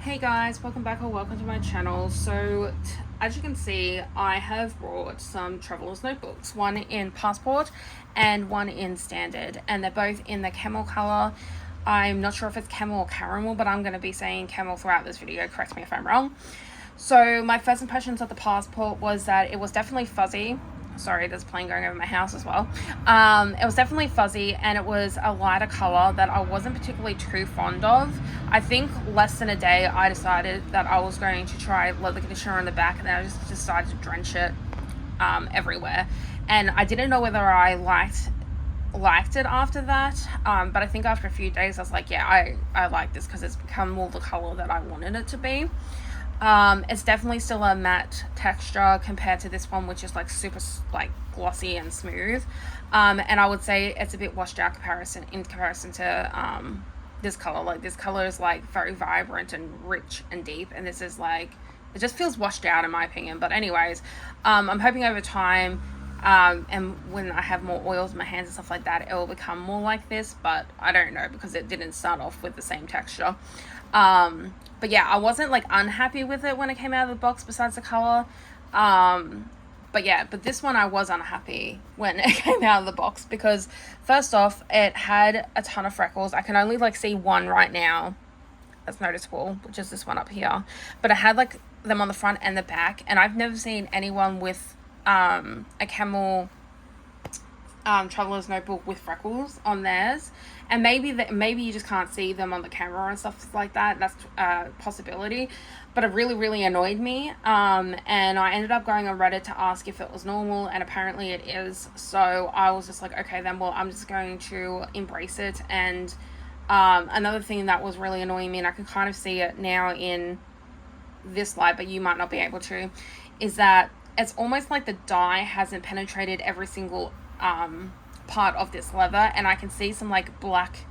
Hey guys, welcome back or welcome to my channel. So as you can see, I have brought some traveler's notebooks, one in passport and one in standard, and they're both in the camel color. I'm not sure if it's camel or caramel, but I'm going to be saying camel throughout this video, correct me if I'm wrong. So my first impressions of the passport was that it was definitely fuzzy. Sorry, there's a plane going over my house as well. It was definitely fuzzy, and it was a lighter color that I wasn't particularly too fond of. I think less than a day I decided that I was going to try leather conditioner on the back, and then I just decided to drench it everywhere. And I didn't know whether I liked it after that, but I think after a few days I was like, yeah, I like this because it's become more the color that I wanted it to be. It's definitely still a matte texture compared to this one, which is like super like glossy and smooth. And I would say it's a bit washed out in comparison to this color. Like this color is like very vibrant and rich and deep, and this is like, it just feels washed out in my opinion. But anyways, I'm hoping over time, and when I have more oils in my hands and stuff like that, it will become more like this, but I don't know because it didn't start off with the same texture. But yeah, I wasn't like unhappy with it when it came out of the box besides the color. But this one I was unhappy when it came out of the box because first off, it had a ton of freckles. I can only like see one right now that's noticeable, which is this one up here. But it had like them on the front and the back, and I've never seen anyone with a camel traveler's notebook with freckles on theirs. And maybe you just can't see them on the camera and stuff like that. That's a possibility, but it really annoyed me. And I ended up going on Reddit to ask if it was normal, and apparently it is. So I was just like, okay then, well, I'm just going to embrace it. And another thing that was really annoying me, and I can kind of see it now in this light, but you might not be able to, is that it's almost like the dye hasn't penetrated every single part of this leather, and I can see some like black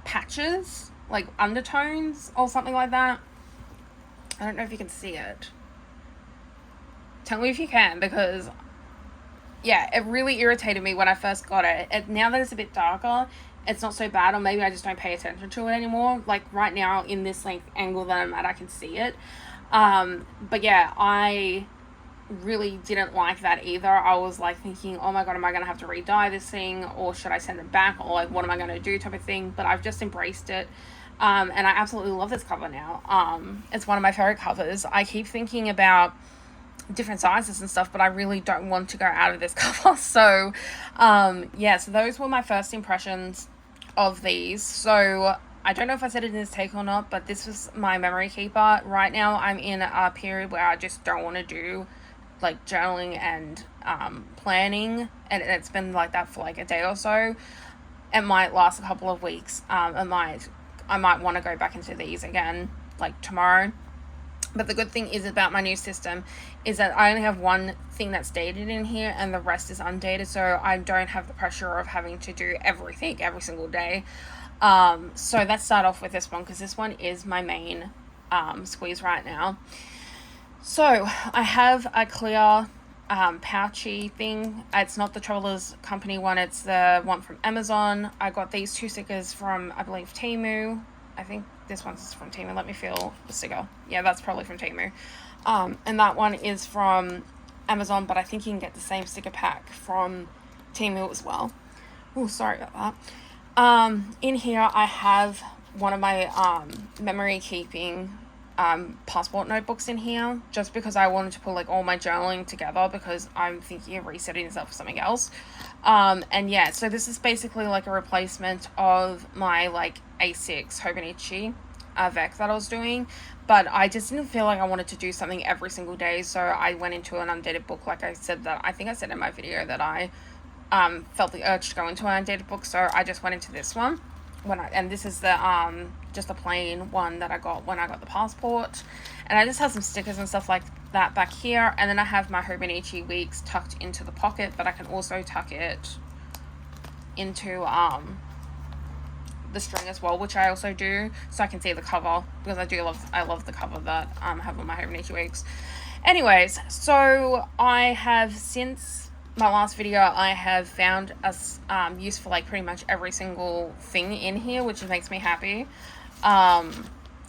patches, like undertones or something like that. I don't know if you can see it. Tell me if you can, because yeah, it really irritated me when I first got it. Now that it's a bit darker, it's not so bad, or maybe I just don't pay attention to it anymore. Like right now in this length angle that I'm at, I can see it. But yeah, I really didn't like that either. I was like thinking, oh my god, am I gonna have to re-dye this thing, or should I send it back, or like what am I gonna do type of thing. But I've just embraced it, and I absolutely love this cover now. It's one of my favorite covers. I keep thinking about different sizes and stuff, but I really don't want to go out of this cover. So yeah, so those were my first impressions of these. So I don't know if I said it in this take or not, but this was my memory keeper. Right now I'm in a period where I just don't want to do like journaling and planning, and it's been like that for like a day or so. It might last a couple of weeks. I might want to go back into these again like tomorrow. But the good thing is about my new system is that I only have one thing that's dated in here and the rest is undated, so I don't have the pressure of having to do everything every single day. So let's start off with this one, because this one is my main squeeze right now. So I have a clear pouchy thing. It's not the Travelers Company one, it's the one from Amazon. I got these two stickers from, I believe, Temu. I think this one's from Temu. Let me feel the sticker. Yeah, that's probably from Temu. And that one is from Amazon, but I think you can get the same sticker pack from Temu as well. Oh, sorry about that. In here I have one of my memory keeping passport notebooks in here, just because I wanted to put like all my journaling together, because I'm thinking of resetting this up for something else. And yeah, so this is basically like a replacement of my like A6 Hobonichi Vec that I was doing, but I just didn't feel like I wanted to do something every single day, so I went into an undated book. Like I said, that I think I said in my video that I felt the urge to go into an undated book, so I just went into this one. And this is the just a plain one that I got when I got the passport, and I just have some stickers and stuff like that back here, and then I have my Hobonichi Weeks tucked into the pocket, but I can also tuck it into the string as well, which I also do, so I can see the cover, because I love the cover that I have on my Hobonichi Weeks. Anyways, so I have, since my last video, I have found a use for like pretty much every single thing in here, which makes me happy.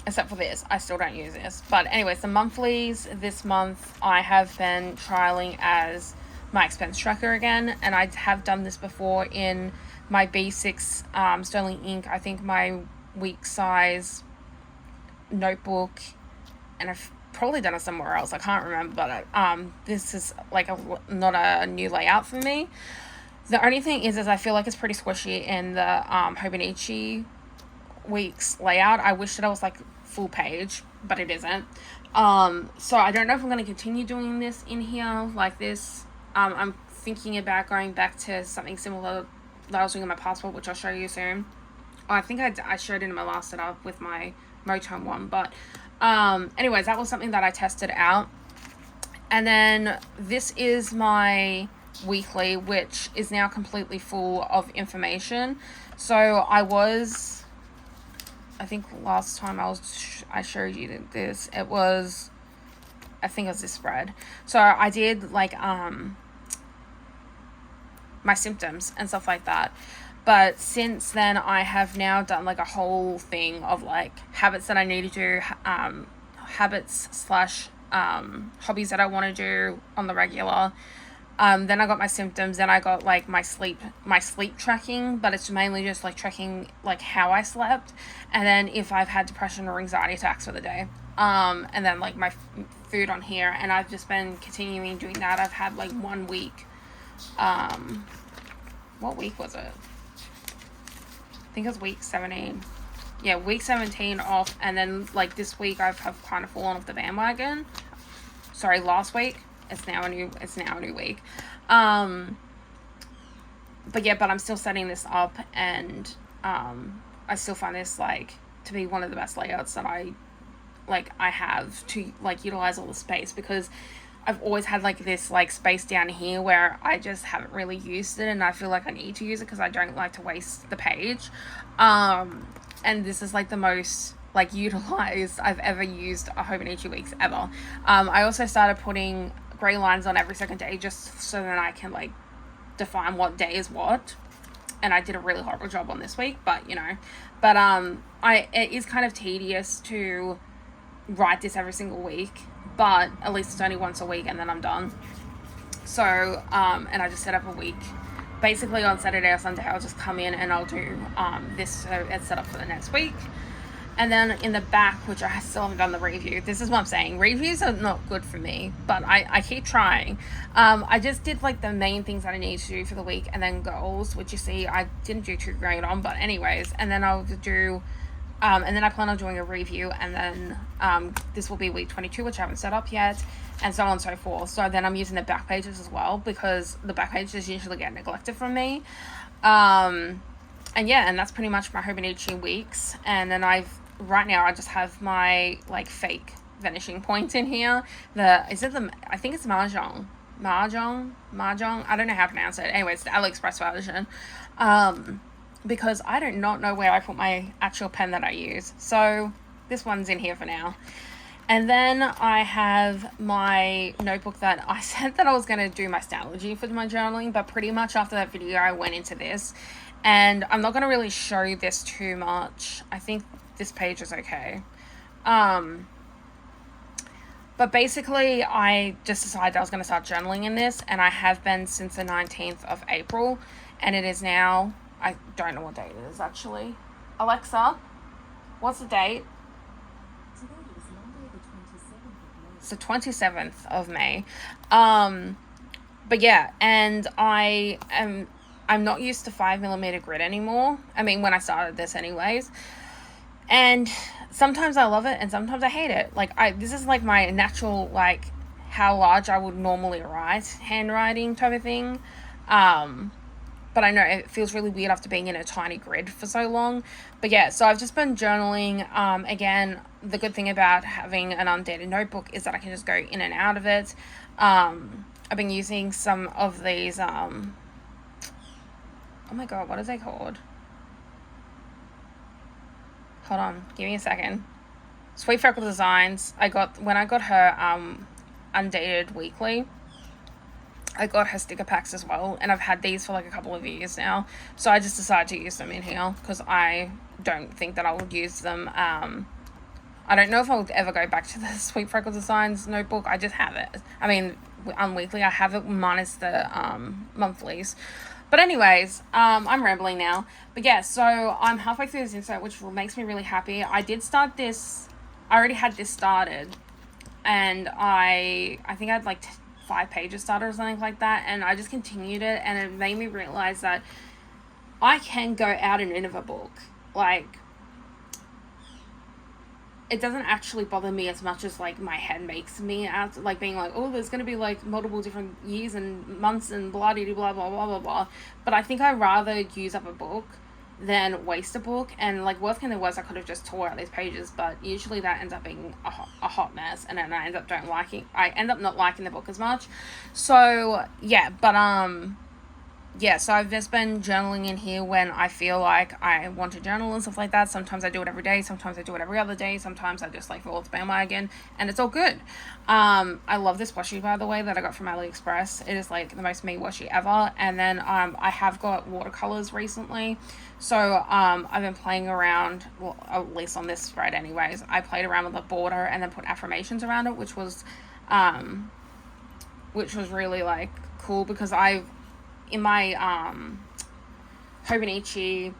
except for this. I still don't use this. But anyways, the monthlies this month I have been trialing as my expense tracker again, and I have done this before in my B6 Sterling ink. I think my week size notebook, and I've probably done it somewhere else. I can't remember, but this is like not a new layout for me. The only thing is I feel like it's pretty squishy in the Hobonichi week's layout. I wish that I was like full page, but it isn't. So I don't know if I'm going to continue doing this in here like this. I'm thinking about going back to something similar that I was doing in my passport, which I'll show you soon. Oh, I think I showed it in my last setup with my Motone one, but anyways, that was something that I tested out. And then this is my weekly, which is now completely full of information. So I think last time I showed you this, I think it was this spread. So I did like my symptoms and stuff like that. But since then, I have now done like a whole thing of like habits that I need to do, habits / hobbies that I want to do on the regular. Then I got my symptoms, then I got like my sleep tracking, but it's mainly just like tracking like how I slept, and then if I've had depression or anxiety attacks for the day. And then like my food on here, and I've just been continuing doing that. I've had like 1 week. What week was it? I think it was week 17. Yeah, week 17 off, and then like this week I've kind of fallen off the bandwagon. Sorry, last week. It's now a new week. But I'm still setting this up, and I still find this like to be one of the best layouts that I have to like utilize all the space, because I've always had like this like space down here where I just haven't really used it, and I feel like I need to use it because I don't like to waste the page. And this is like the most like utilized I've ever used a Hobonichi weeks ever. I also started putting gray lines on every second day just so that I can like define what day is what, and I did a really horrible job on this week, but it is kind of tedious to write this every single week, but at least it's only once a week and then I'm done. So and I just set up a week basically on Saturday or Sunday. I'll just come in and I'll do this, so it's set up for the next week. And then in the back, which I still haven't done the review. This is what I'm saying. Reviews are not good for me, but I keep trying. I just did like the main things that I need to do for the week, and then goals, which you see I didn't do too great on, but anyways. And then I'll do, and then I plan on doing a review, and then this will be week 22, which I haven't set up yet, and so on and so forth. So then I'm using the back pages as well, because the back pages usually get neglected from me. And that's pretty much my Hobonichi weeks. And then right now I just have my like fake vanishing point in here. I think it's Mahjong. I don't know how to pronounce it. Anyways, the AliExpress version. Because I do not know where I put my actual pen that I use. So this one's in here for now. And then I have my notebook that I said that I was going to do my Statology for my journaling, but pretty much after that video I went into this. And I'm not going to really show this too much. I think this page is okay. But basically I just decided I was going to start journaling in this, and I have been since the 19th of April, and it is now, I don't know what date it is actually. Alexa, what's the date? Today is Monday the 27th of May. It's the 27th of May. But yeah, and I'm not used to 5mm grid anymore. I mean, when I started this anyways. And sometimes I love it and sometimes I hate it. Like this is like my natural, like how large I would normally write, handwriting type of thing. But I know it feels really weird after being in a tiny grid for so long. But yeah, so I've just been journaling. Again, the good thing about having an undated notebook is that I can just go in and out of it. I've been using some of these, oh my god, what are they called? Hold on, give me a second. Sweet Freckle Designs. When I got her undated weekly, I got her sticker packs as well, and I've had these for like a couple of years now, so I just decided to use them in here because I don't think that I would use them I don't know if I'll ever go back to the Sweet Freckle Designs notebook. I just have it. I mean, on weekly, I have it minus the monthlies. But anyways, I'm rambling now. But yeah, so I'm halfway through this insert, which makes me really happy. I did start this. I already had this started, and I think I had like 5 pages started or something like that, and I just continued it, and it made me realize that I can go out and in of a book. Like, it doesn't actually bother me as much as like my head makes me out, like being like, oh, there's going to be like multiple different years and months and blah blah blah blah blah blah. But I think I'd rather use up a book than waste a book. And like, worst came to worst, I could have just tore out these pages, but usually that ends up being a hot mess, and then I end up not liking the book as much. So yeah, but yeah, so I've just been journaling in here when I feel like I want to journal and stuff like that. Sometimes I do it every day. Sometimes I do it every other day. Sometimes I just like fall off the bandwagon, and it's all good. I love this washi, by the way, that I got from AliExpress. It is like the most me washi ever. And then I have got watercolors recently. So I've been playing around, well, at least on this spread anyways, I played around with the border and then put affirmations around it, which was really like cool, because in my Hobonichi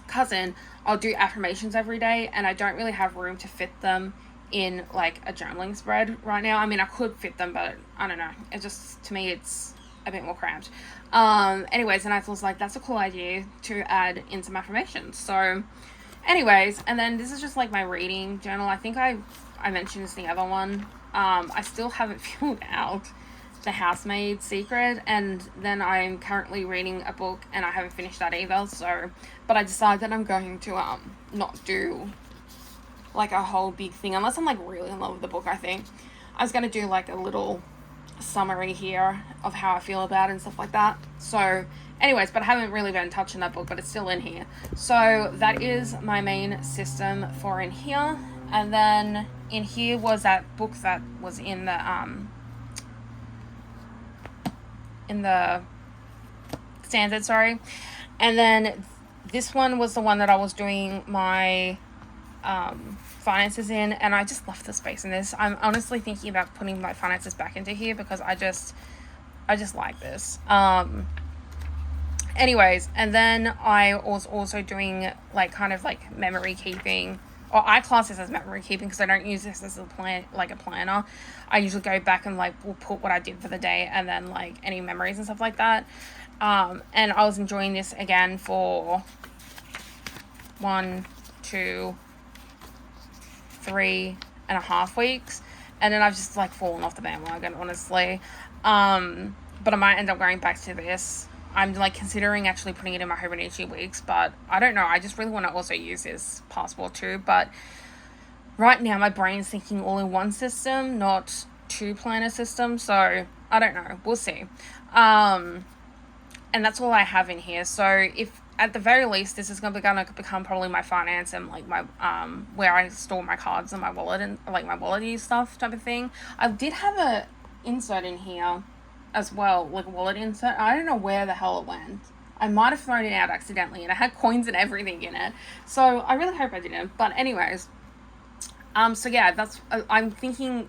cousin, I'll do affirmations every day, and I don't really have room to fit them in like a journaling spread right now. I mean, I could fit them, but I don't know. It just, to me, it's a bit more cramped. Anyways, and I was like, that's a cool idea to add in some affirmations. So anyways, and then this is just like my reading journal. I think I mentioned this in the other one. I still haven't filled out The Housemaid Secret, and then I'm currently reading a book, and I haven't finished that either. So, but I decided that I'm going to not do like a whole big thing unless I'm like really in love with the book. I think I was gonna do like a little summary here of how I feel about it and stuff like that. So anyways, but I haven't really been touching that book, but it's still in here. So that is my main system for in here. And then in here was that book that was in the standard, sorry. And then this one was the one that I was doing my finances in, and I just love the space in this. I'm honestly thinking about putting my finances back into here because I just like this. Anyways, and then I was also doing like kind of like memory keeping, or I class this as memory keeping because I don't use this as a planner. I usually go back and like will put what I did for the day and then like any memories and stuff like that. And I was enjoying this again for 1, 2, 3.5 weeks, and then I've just like fallen off the bandwagon, honestly. But I might end up going back to this. I'm like considering actually putting it in my Hobonichi weeks, but I don't know. I just really want to also use this passport too. But right now my brain's thinking all in one system, not 2 planner systems. So I don't know. We'll see. And that's all I have in here. So if at the very least, this is going to become probably my finance and like my where I store my cards and my wallet and like my wallet stuff type of thing. I did have a insert in here as well, like a wallet insert. I don't know where the hell it went. I might have thrown it out accidentally, and it had coins and everything in it. So I really hope I didn't. But anyways, so yeah, that's I'm thinking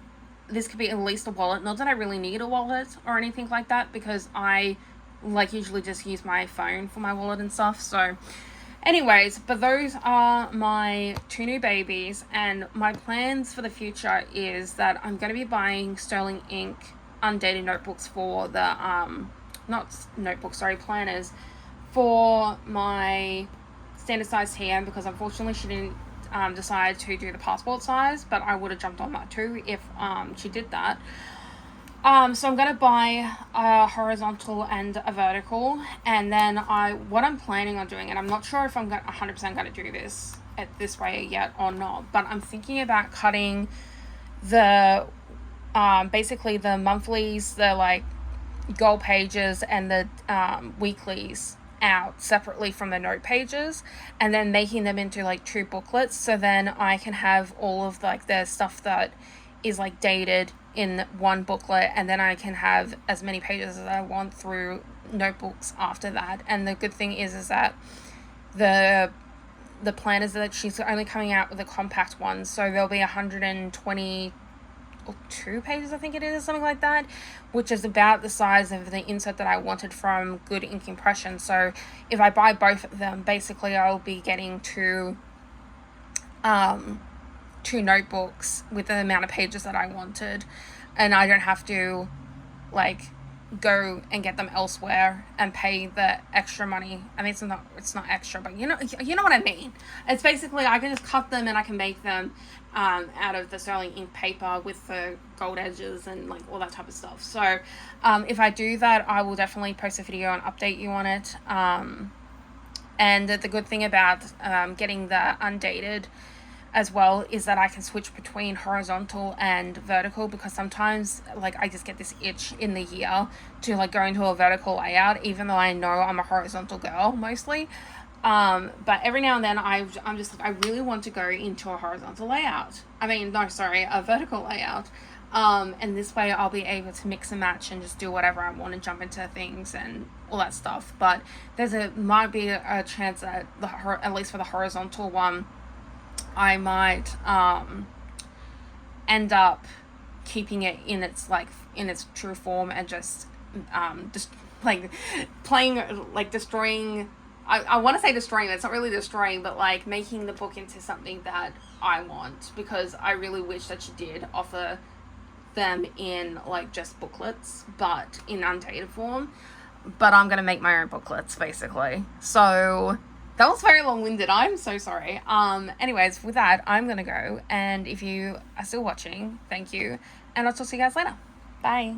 this could be at least a wallet. Not that I really need a wallet or anything like that, because I like usually just use my phone for my wallet and stuff. So anyways, but those are my 2 new babies, and my plans for the future is that I'm going to be buying sterling ink undated notebooks for the planners for my standard size TM, because unfortunately she didn't decide to do the passport size, but I would have jumped on that too if she did that. So I'm going to buy a horizontal and a vertical, and then what I'm planning on doing, and I'm not sure if I'm 100% going to do this at this way yet or not, but I'm thinking about cutting the basically the monthlies, the like goal pages, and the weeklies out separately from the note pages, and then making them into like 2 booklets, so then I can have all of like the stuff that is like dated in one booklet, and then I can have as many pages as I want through notebooks after that. And the good thing is that the the plan is that she's only coming out with the compact ones, so there'll be 122 pages, I think it is, something like that, which is about the size of the insert that I wanted from Good Ink Impression. So if I buy both of them, basically I'll be getting two notebooks with the amount of pages that I wanted, and I don't have to like go and get them elsewhere and pay the extra money. I mean, it's not extra, but you know what I mean. It's basically I can just cut them and I can make them out of the sterling ink paper with the gold edges and like all that type of stuff. So if I do that, I will definitely post a video and update you on it. And the good thing about getting the undated as well is that I can switch between horizontal and vertical, because sometimes like I just get this itch in the ear to like go into a vertical layout, even though I know I'm a horizontal girl mostly. But every now and then I'm just like, I really want to go into a horizontal layout. A vertical layout. And this way I'll be able to mix and match and just do whatever I want and jump into things and all that stuff. But might be a chance that at least for the horizontal one, I might end up keeping it in its true form and just like playing, like destroying. I want to say destroying. It's not really destroying, but like making the book into something that I want, because I really wish that she did offer them in like just booklets, but in undated form. But I'm gonna make my own booklets basically. So that was very long-winded. I'm so sorry. Anyways, with that, I'm gonna go. And if you are still watching, thank you. And I'll talk to you guys later. Bye.